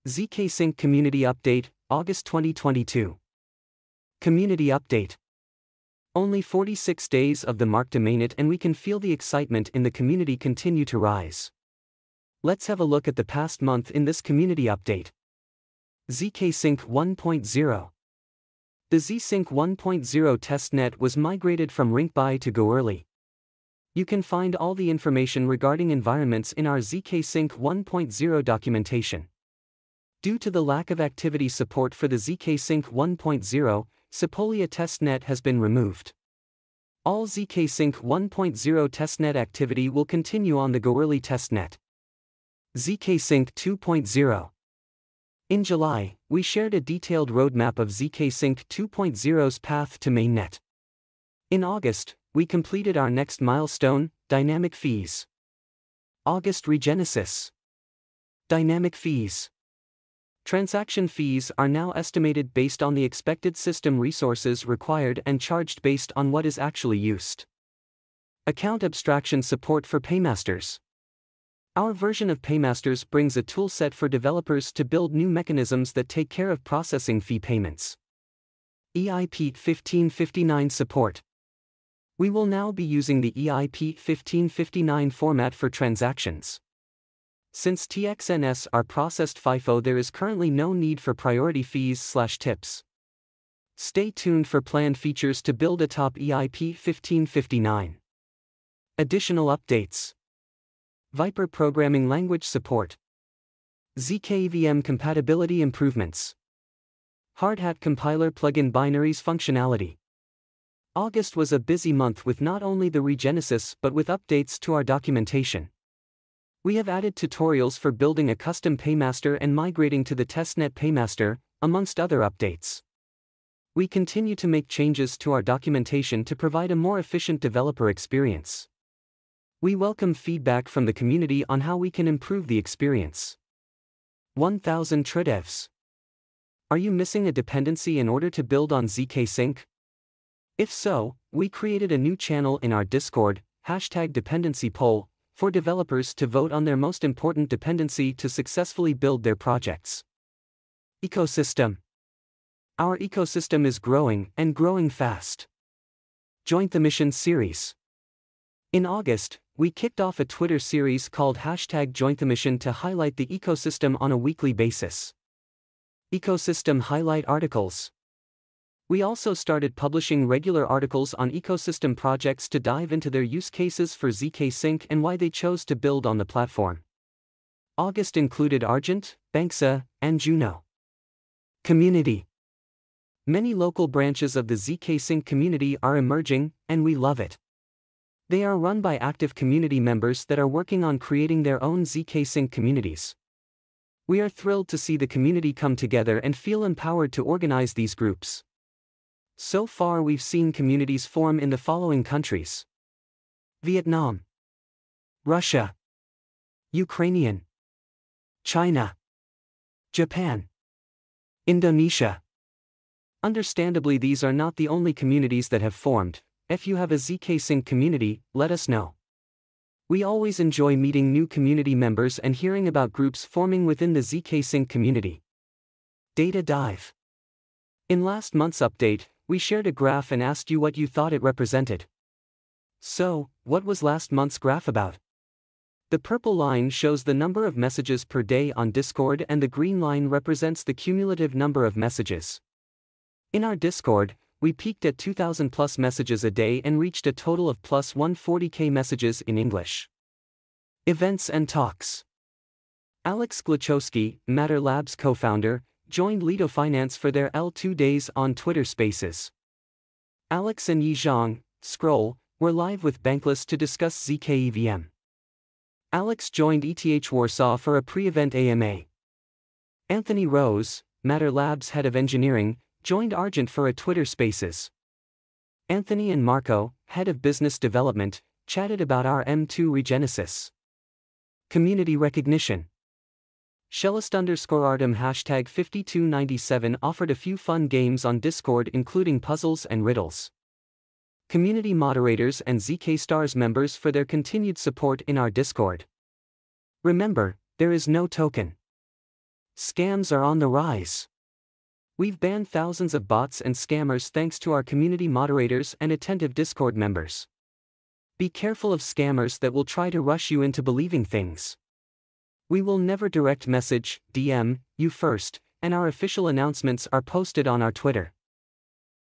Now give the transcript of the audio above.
zkSync Community Update, August 2022. Community Update. Only 46 days of the mark to mainnet and we can feel the excitement in the community continue to rise. Let's have a look at the past month in this community update. zkSync 1.0. The zkSync 1.0 testnet was migrated from RinkBuy to GoEarly. You can find all the information regarding environments in our zkSync 1.0 documentation. Due to the lack of activity support for the zkSync 1.0, Sepolia testnet has been removed. All zkSync 1.0 testnet activity will continue on the GoEarly testnet. zkSync 2.0. In July, we shared a detailed roadmap of zkSync 2.0's path to mainnet. In August, we completed our next milestone, dynamic fees. August regenesis. Dynamic fees. Transaction fees are now estimated based on the expected system resources required and charged based on what is actually used. Account abstraction support for paymasters. Our version of Paymasters brings a toolset for developers to build new mechanisms that take care of processing fee payments. EIP 1559 support. We will now be using the EIP 1559 format for transactions. Since TXNS are processed FIFO, there is currently no need for priority fees/tips. Stay tuned for planned features to build atop EIP 1559. Additional updates. Viper programming language support. zkEVM compatibility improvements. Hardhat compiler plugin binaries functionality. August was a busy month with not only the regenesis but with updates to our documentation. We have added tutorials for building a custom paymaster and migrating to the testnet paymaster, amongst other updates. We continue to make changes to our documentation to provide a more efficient developer experience. We welcome feedback from the community on how we can improve the experience. 1000 trdevs. Are you missing a dependency in order to build on zkSync? If so, we created a new channel in our Discord, #dependency poll, for developers to vote on their most important dependency to successfully build their projects. Ecosystem. Our ecosystem is growing and growing fast. Join the Mission series. In August, we kicked off a Twitter series called #JoinTheMission to highlight the ecosystem on a weekly basis. Ecosystem highlight articles. We also started publishing regular articles on ecosystem projects to dive into their use cases for zkSync and why they chose to build on the platform. August included Argent, Banksa, and Juno. Community. Many local branches of the zkSync community are emerging, and we love it. They are run by active community members that are working on creating their own zkSync communities. We are thrilled to see the community come together and feel empowered to organize these groups. So far we've seen communities form in the following countries: Vietnam, Russia, Ukrainian, China, Japan, Indonesia. Understandably, these are not the only communities that have formed. If you have a zkSync community, let us know. We always enjoy meeting new community members and hearing about groups forming within the zkSync community. Data dive. In last month's update, we shared a graph and asked you what you thought it represented. So, what was last month's graph about? The purple line shows the number of messages per day on Discord and the green line represents the cumulative number of messages. In our Discord, we peaked at 2,000 plus messages a day and reached a total of plus 140k messages in English. Events and talks. Alex Glachowski, Matter Labs co-founder, joined Lido Finance for their L2 days on Twitter Spaces. Alex and Yi Zhang, Scroll, were live with Bankless to discuss zkEVM. Alex joined ETH Warsaw for a pre-event AMA. Anthony Rose, Matter Labs head of engineering, joined Argent for a Twitter Spaces. Anthony and Marco, head of business development, chatted about our M2 regenesis. Community recognition. Shellist_Artem #5297 offered a few fun games on Discord including puzzles and riddles. Community moderators and zkStars members for their continued support in our Discord. Remember, there is no token. Scams are on the rise. We've banned thousands of bots and scammers thanks to our community moderators and attentive Discord members. Be careful of scammers that will try to rush you into believing things. We will never direct message, DM, you first, and our official announcements are posted on our Twitter.